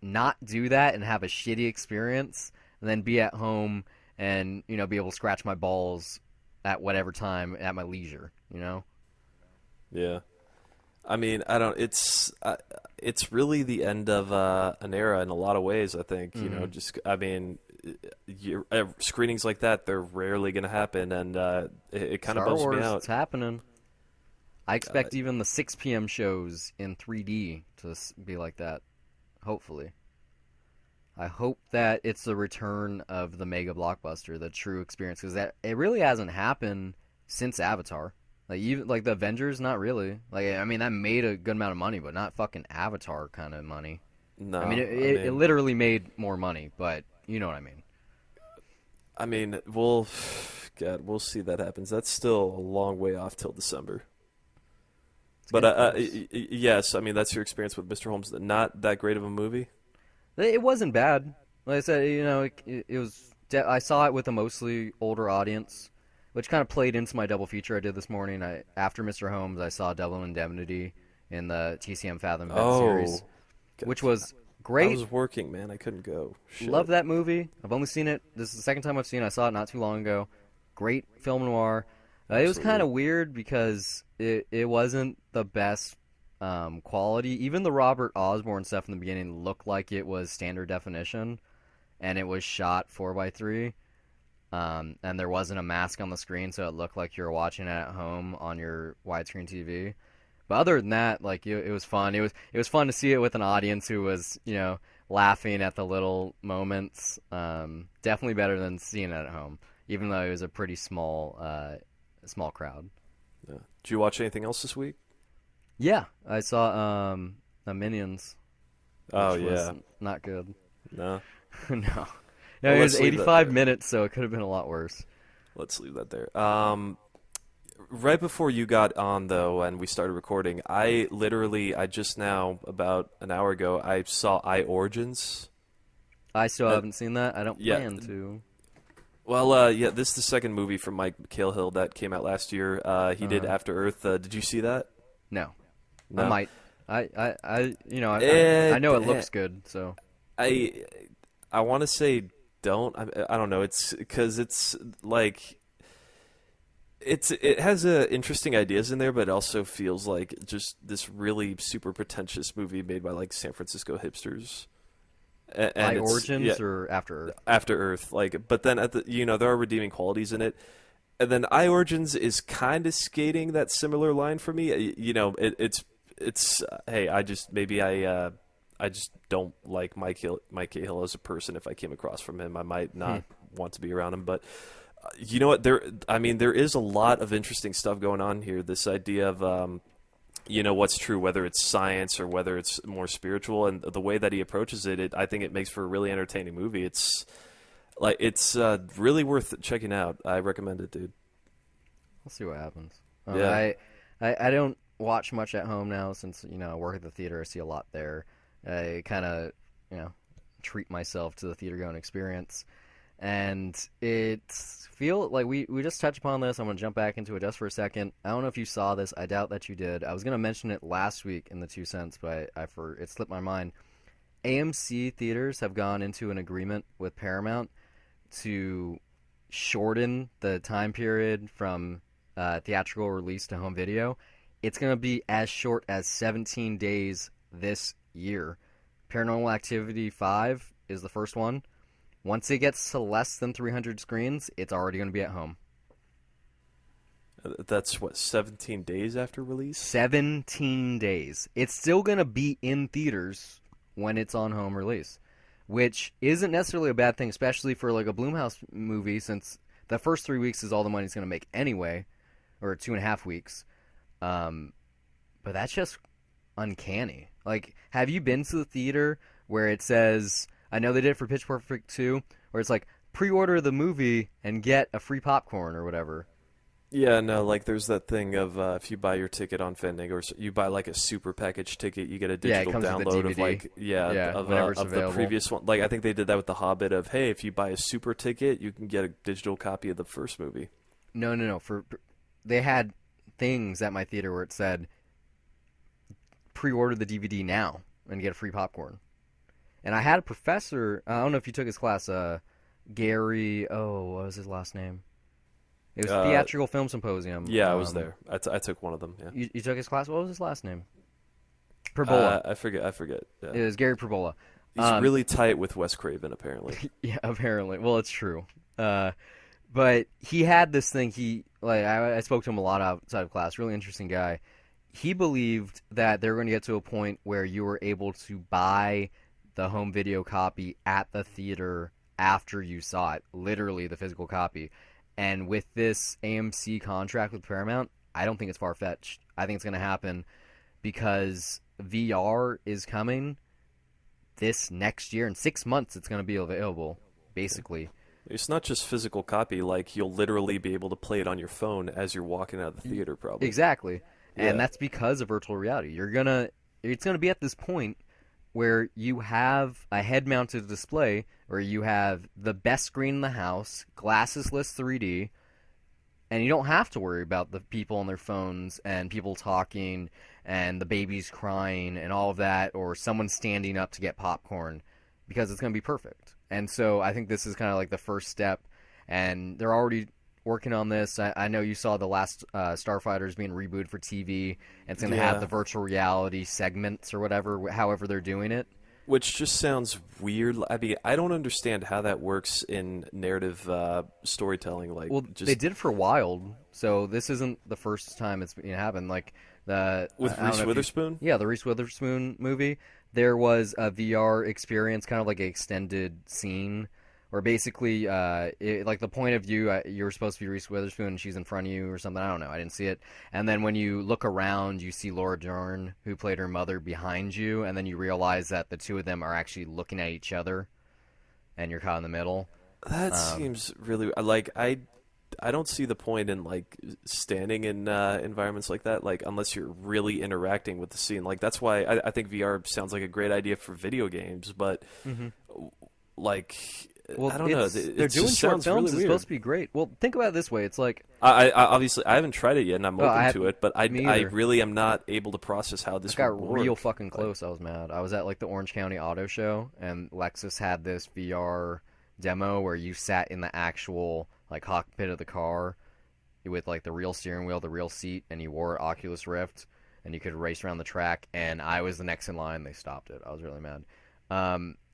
not do that and have a shitty experience than be at home and be able to scratch my balls at whatever time at my leisure. yeah, I mean, I don't. It's really the end of an era in a lot of ways. I think just I mean, screenings like that, they're rarely going to happen, and it kind of Star bums Wars, me out. it's happening. I expect even the 6 p.m. shows in 3D to be like that. Hopefully. I hope that it's the return of the mega blockbuster, the true experience, because that it really hasn't happened since Avatar. Like even like the Avengers, not really. Like I mean, that made a good amount of money, but not fucking Avatar kind of money. No, I mean, it literally made more money, but you know what I mean. I mean, God, we'll see that happens. That's still a long way off till December. It's But getting close. yes, I mean that's your experience with Mr. Holmes. Not that great of a movie. It wasn't bad. Like I said, it was. I saw it with a mostly older audience, which kind of played into my double feature I did this morning. After Mr. Holmes, I saw Devil and Indemnity in the TCM Fathom Event series, God. which was I great. was working, man. I couldn't go. Shit. Love that movie. I've only seen it. This is the second time I've seen it. I saw it not too long ago. Great film noir. It was kind of weird because it wasn't the best quality. Even the Robert Osborne stuff in the beginning looked like it was standard definition, and it was shot 4:3. And there wasn't a mask on the screen, so it looked like you were watching it at home on your widescreen TV. But other than that, like it was fun. It was fun to see it with an audience who was laughing at the little moments. Definitely better than seeing it at home, even though it was a pretty small crowd. Yeah. Did you watch anything else this week? Yeah, I saw the Minions. Oh Which was yeah. not good. No. No. No, Well, it let's was leave that 85 there. minutes, so it could have been a lot worse. Let's leave that there. Right before you got on though, and we started recording, I just now about an hour ago I saw I Origins. I still haven't seen that. I don't yeah. plan to. Well, yeah, this is the second movie from Mike Cahill that came out last year. He did After Earth. Did you see that? No. No. I might. I know it looks good, so. I want to say don't. I don't know. It's because it's like it has interesting ideas in there, but it also feels like just this really super pretentious movie made by like San Francisco hipsters. and By it's Origins or After Earth? After Earth, like, but then at the there are redeeming qualities in it. And then I Origins is kind of skating that similar line for me. It's hey, I just don't like Mike Cahill as a person. If I came across from him, I might not want to be around him. But you know what? There is a lot of interesting stuff going on here. This idea of what's true, whether it's science or whether it's more spiritual, and the way that he approaches it, I think it makes for a really entertaining movie. It's really worth checking out. I recommend it, dude. We'll see what happens. Yeah. I don't watch much at home now since I work at the theater. I see a lot there. I kind of treat myself to the theater going experience, and it's feel like we just touched upon this. I'm gonna jump back into it just for a second. I don't know if you saw this. I doubt that you did. I was gonna mention it last week in the 2 cents, but it slipped my mind. AMC theaters have gone into an agreement with Paramount to shorten the time period from theatrical release to home video. It's going to be as short as 17 days this year. Paranormal Activity 5 is the first one. Once it gets to less than 300 screens, it's already going to be at home. That's 17 days after release? 17 days. It's still going to be in theaters when it's on home release, which isn't necessarily a bad thing, especially for like a Blumhouse movie, since the first 3 weeks is all the money it's going to make anyway, or 2.5 weeks. But that's just uncanny. Like, have you been to the theater where it says, I know they did it for Pitch Perfect 2, where it's like, pre-order the movie and get a free popcorn or whatever? Yeah, no, like there's that thing of if you buy your ticket on Fandango or you buy like a super package ticket, you get a digital download of like of the previous one. Like I think they did that with The Hobbit of, hey, if you buy a super ticket, you can get a digital copy of the first movie. No. They had things at my theater where it said pre-order the DVD now and get a free popcorn. And I had a professor, I don't know if you took his class, Gary, what was his last name? It was Theatrical Film Symposium. Yeah, I was there. I took one of them. Yeah. You took his class? What was his last name? Perbola. I forget. Yeah. It was Gary Perbola. He's really tight with Wes Craven, apparently. Yeah, apparently. Well, it's true. But he had this thing. I spoke to him a lot outside of class. Really interesting guy. He believed that they were going to get to a point where you were able to buy the home video copy at the theater after you saw it, literally the physical copy. And with this AMC contract with Paramount, I don't think it's far-fetched. I think it's going to happen because VR is coming this next year. In 6 months, it's going to be available, basically. It's not just physical copy. Like, you'll literally be able to play it on your phone as you're walking out of the theater, probably. Exactly. And that's because of virtual reality. It's going to be at this point where you have a head-mounted display where you have the best screen in the house, glassesless 3D, and you don't have to worry about the people on their phones and people talking and the babies crying and all of that, or someone standing up to get popcorn, because it's going to be perfect. And so I think this is kind of like the first step, and they're already working on this. I know you saw the last Starfighters being rebooted for TV, and it's going to have the virtual reality segments or whatever, however they're doing it. Which just sounds weird. I mean, I don't understand how that works in narrative storytelling. They did it for Wild, so this isn't the first time it's happened. Like with Reese Witherspoon? The Reese Witherspoon movie. There was a VR experience, kind of like an extended scene, where basically, like the point of view, you're supposed to be Reese Witherspoon and she's in front of you or something. I don't know. I didn't see it. And then when you look around, you see Laura Dern, who played her mother, behind you, and then you realize that the two of them are actually looking at each other, and you're caught in the middle. That seems really like I don't see the point in like standing in environments like that, like unless you're really interacting with the scene. Like that's why I think VR sounds like a great idea for video games, but like. Well, I don't know. They're doing short films. It's supposed to be great. Well, think about it this way. It's like I obviously I haven't tried it yet, and I'm open to it. But I really am not able to process how this got would work. Real fucking close. I was mad. I was at like the Orange County Auto Show, and Lexus had this VR demo where you sat in the actual like cockpit of the car with like the real steering wheel, the real seat, and you wore Oculus Rift, and you could race around the track. And I was the next in line. They stopped it. I was really mad.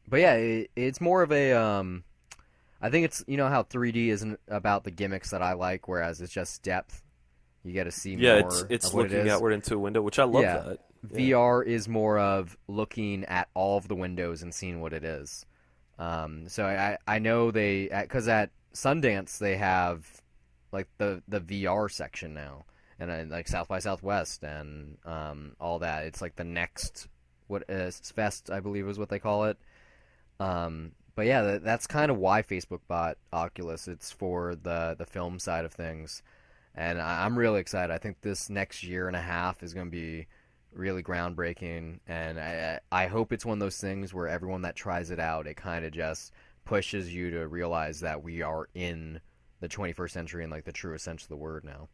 but yeah, it's more of a I think it's how 3D isn't about the gimmicks that I like, whereas it's just depth. You get to see Yeah, it's more of it's what it looking is. outward into a window, which I love Yeah, that. Yeah. VR is more of looking at all of the windows and seeing what it is. So I know they because at Sundance they have like the VR section now, and like South by Southwest and all that. It's like the next what is Fest, I believe is what they call it. But yeah, that's kind of why Facebook bought Oculus. It's for the film side of things, and I'm really excited. I think this next year and a half is going to be really groundbreaking, and I hope it's one of those things where everyone that tries it out, it kind of just pushes you to realize that we are in the 21st century in like the truest sense of the word now.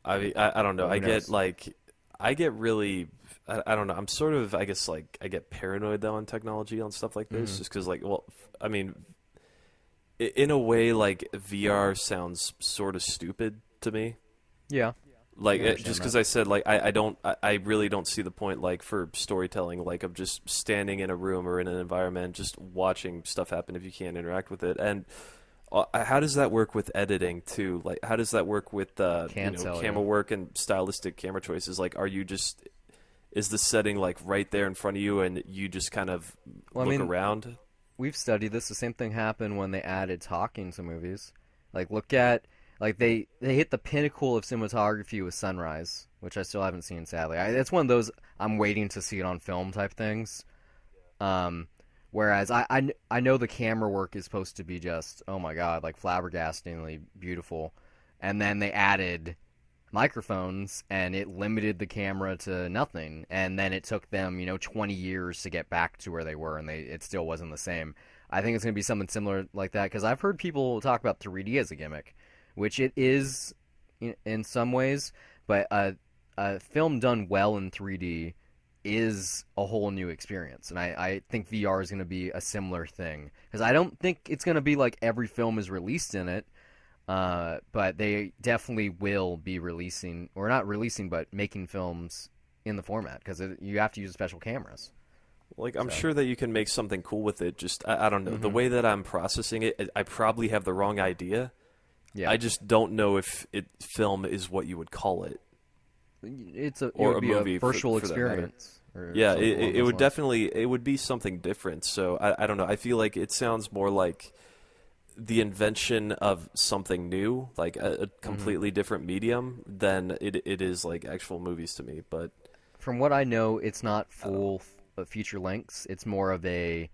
I don't know. But who knows? I get really I don't know. I'm sort of I guess like I get paranoid though on technology on stuff like this Hmm. just because like well I mean in a way like VR sounds sort of stupid to me. Yeah, I Like can just understand because that. I said like I really don't see the point like for storytelling like of just standing in a room or in an environment just watching stuff happen if you can't interact with it. And how does that work with editing too? Like, how does that work with Can tell camera you. work and stylistic camera choices? Like, are you just is the setting like right there in front of you and you just kind of Well, I look mean, around? we've studied this. The same thing happened when they added talking to movies. Like look at like they hit the pinnacle of cinematography with Sunrise, which I still haven't seen sadly. It's one of those I'm waiting to see it on film type things. Um, whereas I know the camera work is supposed to be just oh my god like flabbergastingly beautiful, and then they added microphones and it limited the camera to nothing, and then it took them 20 years to get back to where they were, and it still wasn't the same. I think it's going to be something similar like that because I've heard people talk about 3D as a gimmick, which it is in some ways, but a film done well in 3D is a whole new experience, and I think VR is going to be a similar thing because I don't think it's going to be like every film is released in it, but they definitely will be releasing, or not releasing, but making films in the format because you have to use special cameras. Like, I'm So, sure that you can make something cool with it. Just I don't know the hmm way that I'm processing it. I probably have the wrong idea. yeah, I just don't know if film is what you would call it it or would a be a movie virtual for that matter. experience or Yeah, something along it those would lines. definitely it would be something different. So I don't know. I feel like it sounds more like the invention of something new, like a Hmm. completely different medium than it is like actual movies to me. But From what I know, it's not I don't know. full feature lengths. It's more of a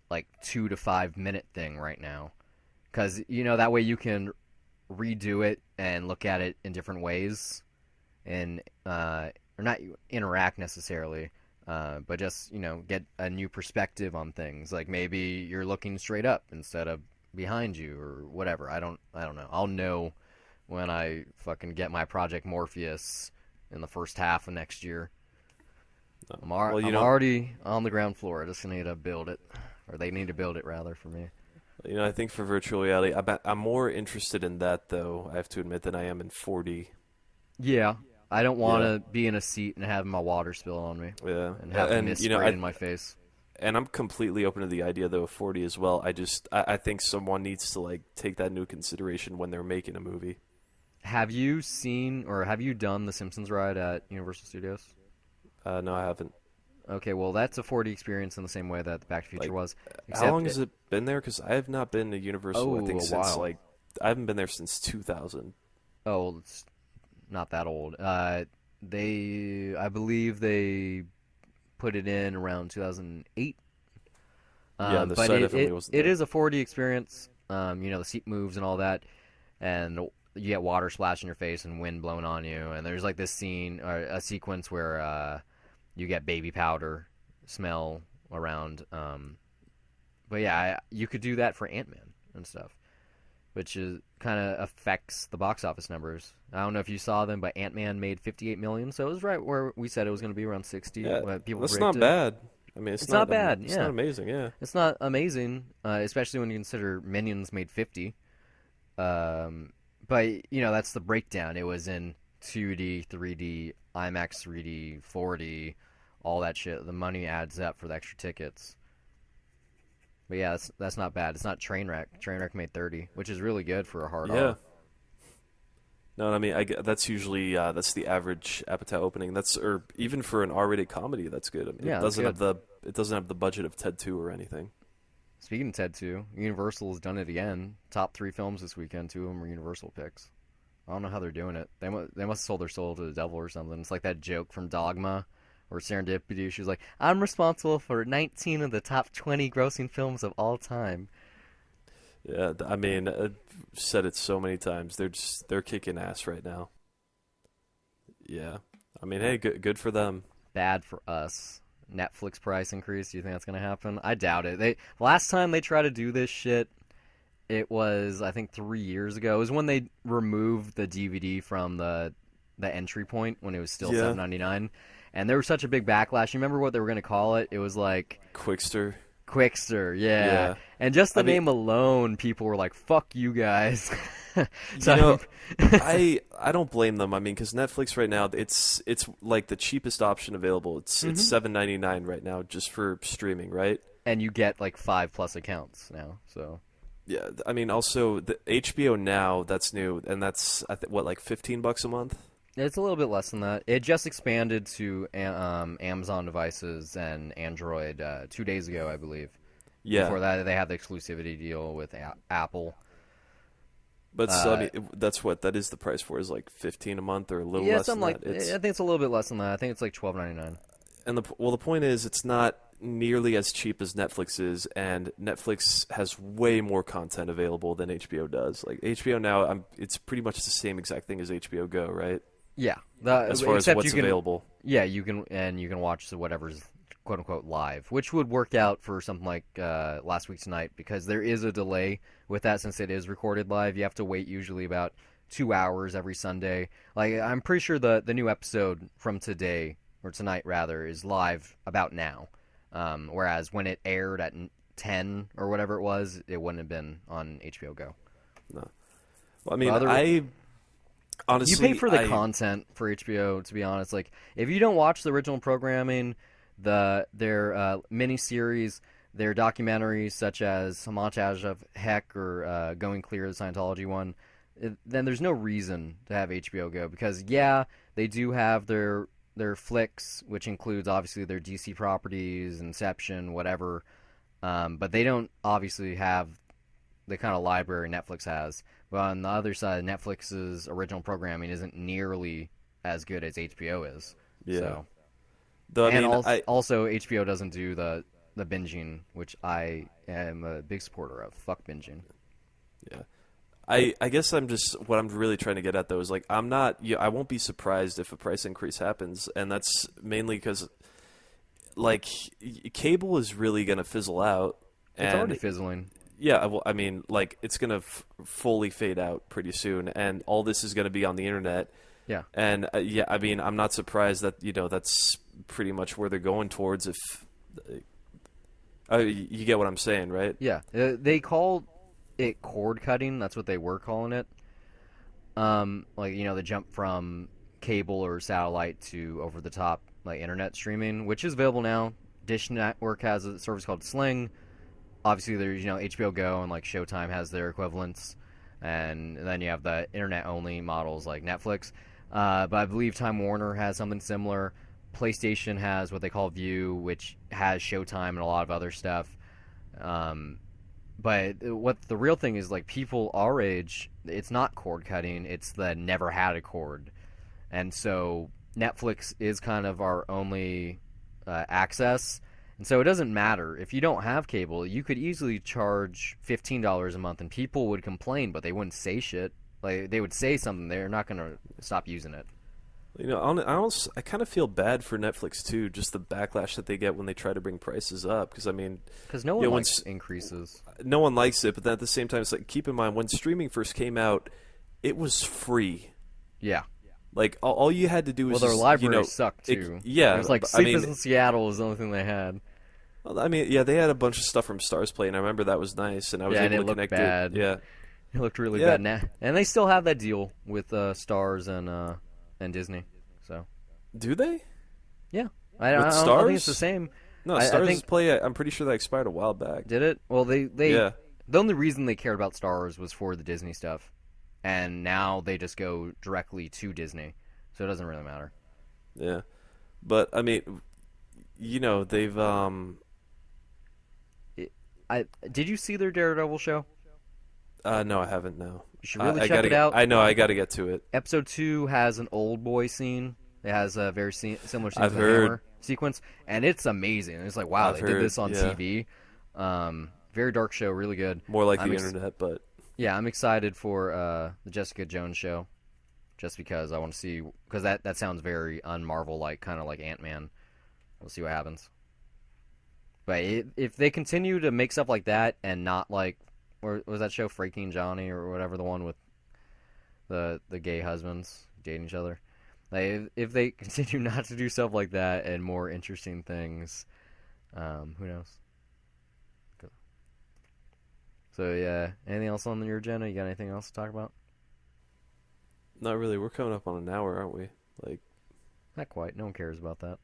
like 2 to 5 minute thing right now because that way you can redo it and look at it in different ways and or not interact necessarily, but just get a new perspective on things. Like maybe you're looking straight up instead of behind you or whatever. I don't know. I'll know when I fucking get my Project Morpheus in the first half of next year. No. Well, I'm already on the ground floor. I just need to build it, or they need to build it rather for me. I think for virtual reality, I'm more interested in that though. I have to admit than I am in 4D. Yeah, I don't want Yeah, to be in a seat and have my water spill on me yeah, and have and mist sprayed in my face. I'm completely open to the idea though of 4D as well. I think someone needs to like take that into consideration when they're making a movie. Have you seen or have you done the Simpsons ride at Universal Studios? No, I haven't. Okay, well that's a 4D experience in the same way that the Back to the Future Like, was, how except long has it been there? Because I have not been to Universal. I think a since while. like I haven't been there since 2000. Oh, well, it's not that old. I believe they put it in around 2008. Yeah, the But site it, definitely it wasn't it there. is a 4D experience. The seat moves and all that, and you get water splashed in your face and wind blowing on you. And there's like this scene or a sequence where you get baby powder smell around. But yeah, you could do that for Ant Man and stuff, which is kind of affects the box office numbers. I don't know if you saw them, but Ant Man made 58 million, so it was right where we said it was going to be around 60. Yeah, What people that's not predicted. bad. I mean, It's not bad. it's not Yeah, amazing. Yeah. it's not amazing, especially when you consider Minions made 50. Um, but that's the breakdown. It was in 2D, 3D, IMAX 3D, 4D, all that shit. The money adds up for the extra tickets. But yeah, that's not bad. It's not Trainwreck. Trainwreck made 30, which is really good for a hard Yeah. R. No, I mean, that's usually that's the average Apatow opening. Or even for an R-rated comedy, that's good. I mean, Yeah, it that's doesn't good. have the budget of Ted 2 or anything. Speaking of Ted 2, Universal has done it again. Top 3 films this weekend, 2 of them were Universal picks. I don't know how they're doing it. They must have sold their soul to the devil or something. It's like that joke from Dogma or Serendipity. She was like, I'm responsible for 19 of the top 20 grossing films of all time. Yeah, I mean, I've said it so many times. They're kicking ass right now. Yeah, I mean, hey, good for them. Bad for us. Netflix price increase. Do you think that's going to happen? I doubt it. Last time they tried to do this shit, it was, I think, 3 years ago. It was when they removed the DVD from the entry point when it was still Yeah. $7.99. And there was such a big backlash. You remember what they were going to call it? It was like Quickster. Quickster, yeah. Yeah. And just the I mean- name alone, people were like, fuck you guys. So, You know, I don't blame them. I mean, because Netflix right now, it's like the cheapest option available. It's $7.99 right now just for streaming, right? and you get like 5+ accounts now. So Yeah, I mean, also the HBO Now, that's new, and that's what, like $15 a month. it's a little bit less than that. It just expanded to Amazon devices and Android 2 days ago, I believe. Yeah, Before that, they had the exclusivity deal with Apple. but still, I mean, that is the price for is like 15 a month or a little less something than like. that. I think it's a little bit less than that. I think it's like $12.99. And the point is, it's not nearly as cheap as Netflix is, and Netflix has way more content available than HBO does. Like HBO Now, it's pretty much the same exact thing as HBO Go, right? Yeah, As far as except what's you can, available. Yeah, you can watch whatever's quote unquote live, which would work out for something like Last Week Tonight, because there is a delay with that since it is recorded live. You have to wait usually about 2 hours every Sunday. Like I'm pretty sure the new episode from today or tonight rather is live about now, whereas when it aired at 10 or whatever it was, it wouldn't have been on HBO Go. No. Well, I mean, Other- honestly, you pay for the content for HBO, to be honest. Like, if you don't watch the original programming, their miniseries, their documentaries, such as A Montage of Heck or Going Clear, the Scientology one, then there's no reason to have HBO Go, because, yeah, they do have their flicks, which includes, obviously, their DC properties, Inception, whatever, but they don't, obviously, have the kind of library Netflix has. But on the other side, Netflix's original programming isn't nearly as good as HBO is. Yeah. So. Though, I And mean, also, HBO doesn't do the binging, which I am a big supporter of. Fuck binging. yeah. I guess what I'm really trying to get at though is like I won't be surprised if a price increase happens, and that's mainly because like cable is really gonna fizzle out. It's And already fizzling. yeah, well, I mean, like it's gonna fully fade out pretty soon, and all this is gonna be on the internet. Yeah. And yeah, I mean, I'm not surprised that that's pretty much where they're going towards. If you get what I'm saying, right? Yeah. They call it cord cutting. That's what they were calling it. Like, the jump from cable or satellite to over the top like internet streaming, which is available now. Dish Network has a service called Sling. Obviously, there's HBO Go and like Showtime has their equivalents, and then you have the internet-only models like Netflix. But I believe Time Warner has something similar. PlayStation has what they call View, which has Showtime and a lot of other stuff. But what the real thing is, like, people our age, it's not cord cutting; it's the never had a cord, and so Netflix is kind of our only access. And so it doesn't matter. If you don't have cable, you could easily charge $15 a month, and people would complain, but they wouldn't say shit. Like, they would say something. They're not going to stop using it. I kind of feel bad for Netflix too, just the backlash that they get when they try to bring prices up. Because I mean, because no one likes increases. No one likes it, but then at the same time, it's like, keep in mind when streaming first came out, it was free. Yeah. Like all you had to do was their library sucked too. Yeah, it was like Sleepers in Seattle was the only thing they had. Well, I mean, yeah, they had a bunch of stuff from Stars Play, and I remember that was nice, and I was able to connect bad. it. Yeah, it looked really bad now, and they still have that deal with Stars and Disney. So, do they? Yeah, I With don't think it's the Stars? same. No, I Stars think Play. I'm pretty sure that expired a while back. did it? Well, they Yeah, the only reason they cared about Stars was for the Disney stuff, and now they just go directly to Disney, so it doesn't really matter. yeah. But I mean, they've It, I did you see their Daredevil show? no, I haven't. No, You should really I check gotta it get. out. I know I gotta get to it. Episode 2 has an old boy scene. It has a very similar scene I've to the heard. Hammer sequence, and it's amazing. It's like, wow, I've they heard. did this on Yeah, TV. Very dark show, really good. more like I'm the ex- internet, but yeah, I'm excited for the Jessica Jones show, just because I want to see, because that sounds very un-Marvel like, kind of like Ant-Man. We'll see what happens. But if they continue to make stuff like that and not like, or was that show Freaking Johnny or whatever, the one with the gay husbands dating each other? Like if they continue not to do stuff like that and more interesting things, who knows? So yeah, anything else on your agenda? You got anything else to talk about? not really. We're coming up on an hour, aren't we? Like, Not quite. No one cares about that.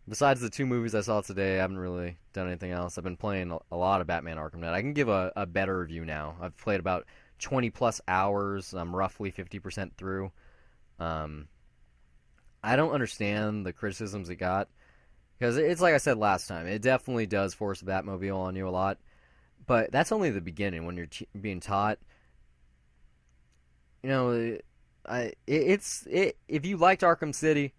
Besides the 2 movies I saw today, I haven't really done anything else. I've been playing a lot of Batman Arkham Knight. I can give a better review now. I've played about 20 plus hours. I'm roughly 50% through. I don't understand the criticisms it got, because it's like I said last time. It definitely does force the Batmobile on you a lot, but that's only the beginning when you're being taught. You know, if you liked Arkham City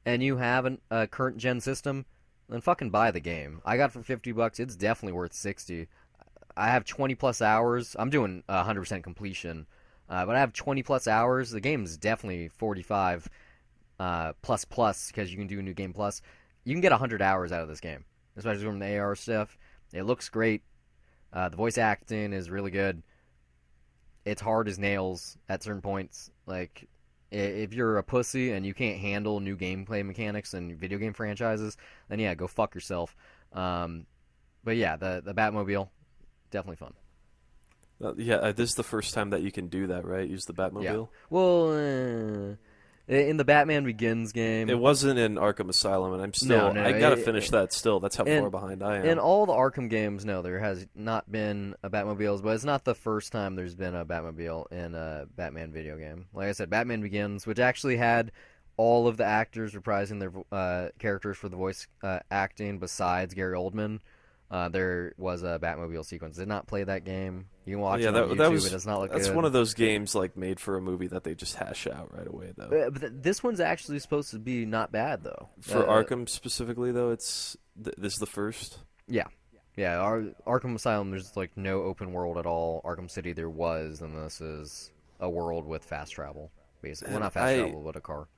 and you have a current gen system, then fucking buy the game. I got it for $50. It's definitely worth 60. I have 20 plus hours. I'm doing 100% completion, but I have 20 plus hours. The game is definitely 45 plus because you can do New Game Plus. You can get 100 hours out of this game, especially from the AR stuff. It looks great. The voice acting is really good. It's hard as nails at certain points. Like, if you're a pussy and you can't handle new gameplay mechanics and video game franchises, then yeah, go fuck yourself. But yeah, the Batmobile, definitely fun. yeah, this is the first time that you can do that, right? Use the Batmobile. Yeah. Well, in the Batman Begins game, It wasn't in Arkham Asylum, and I gotta finish that still. That's how far behind I am. in all the Arkham games, no, there has not been a Batmobile, but it's not the first time there's been a Batmobile in a Batman video game. Like I said, Batman Begins, which actually had all of the actors reprising their characters for the voice acting besides Gary Oldman. There was a Batmobile sequence. Did not play that game. You can watch it on YouTube. It does not look That's good. one of those games like made for a movie that they just hash out right away, though. This one's actually supposed to be not bad, though. For Arkham specifically, though, this is the first. Yeah. Yeah, Arkham Asylum, there's like no open world at all. Arkham City, there was, and this is a world with fast travel, basically. Well, not fast travel, but a car.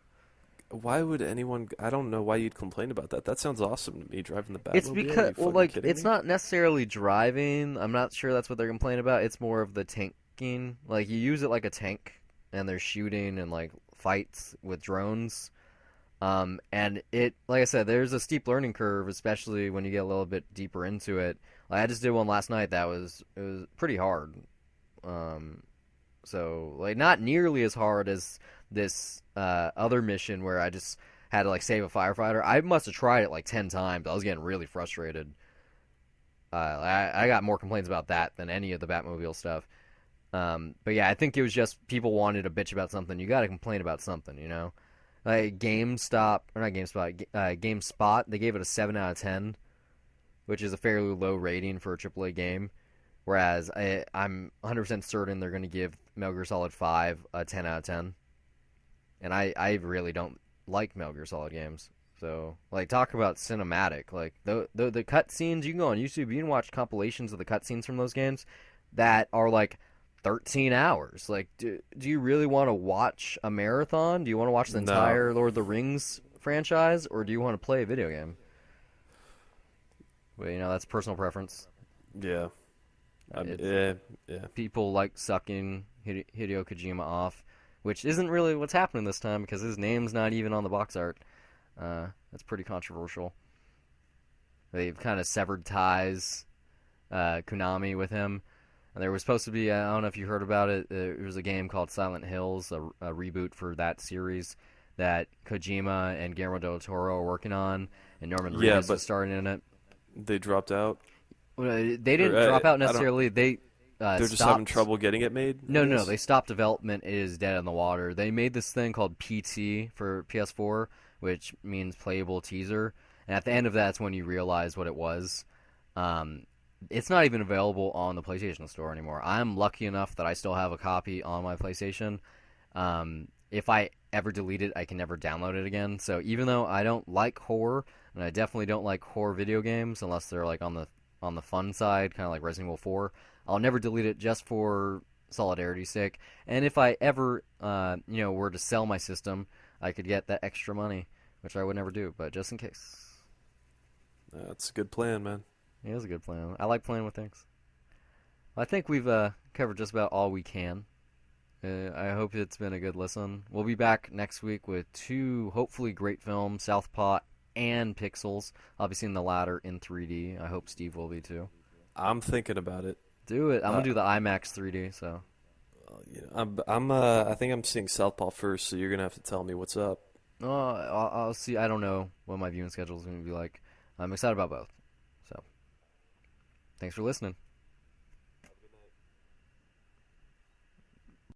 Why would anyone? I don't know why you'd complain about that. That sounds awesome to me, driving the Batmobile. It's because, well, like, it's me? not necessarily driving. I'm not sure that's what they're complaining about. It's more of the tanking. Like, you use it like a tank, and they're shooting and, like, fights with drones. And it, like I said, there's a steep learning curve, especially when you get a little bit deeper into it. Like, I just did one last night it was pretty hard. So, like, not nearly as hard as this other mission where I just had to, like, save a firefighter. I must have tried it like 10 times. I was getting really frustrated. I got more complaints about that than any of the Batmobile stuff. But yeah, I think it was just people wanted to bitch about something. You got to complain about something, you know? Like GameStop, or not GameSpot, GameSpot, they gave it a 7 out of 10, which is a fairly low rating for a AAA game. Whereas I'm 100% certain they're going to give Metal Gear Solid 5 a 10 out of 10. And I really don't like Metal Gear Solid games. So, like, talk about cinematic. Like, the cutscenes, you can go on YouTube, you can watch compilations of the cutscenes from those games that are, like, 13 hours. Like, do you really want to watch a marathon? Do you want to watch the entire Lord of the Rings franchise? Or do you want to play a video game? Well, you know, that's personal preference. Yeah. Yeah. People like sucking Hideo Kojima off, which isn't really what's happening this time because his name's not even on the box art. That's pretty controversial. They've kind of severed ties, Konami, with him. And there was supposed to be, I don't know if you heard about it, there was a game called Silent Hills, a reboot for that series that Kojima and Guillermo del Toro are working on, and Norman Yeah, Reedus is but starring in it. they dropped out. Well, they Or, didn't drop out I don't. necessarily. They They're just having stopped. trouble getting it made, I No. guess. They stopped development. It is dead in the water. They made this thing called PT for PS4, which means playable teaser. And at the end of that's when you realize what it was. Um, it's not even available on the PlayStation Store anymore. I'm lucky enough that I still have a copy on my PlayStation. If I ever delete it, I can never download it again. So even though I don't like horror, and I definitely don't like horror video games unless they're like on the fun side, kind of like Resident Evil 4, I'll never delete it just for solidarity's sake. And if I ever, were to sell my system, I could get that extra money, which I would never do, but just in case. That's a good plan, man. It is a good plan. I like playing with things. Well, I think we've covered just about all we can. I hope it's been a good listen. We'll be back next week with two hopefully great films, Southpaw and Pixels. I'll be seeing the latter in 3D. I hope Steve will be too. I'm thinking about it. Do it. I'm gonna do the IMAX 3D. So. I think I'm seeing Southpaw first, so you're gonna have to tell me what's up. Oh, I'll see. I don't know what my viewing schedule is gonna be like. I'm excited about both. So. Thanks for listening.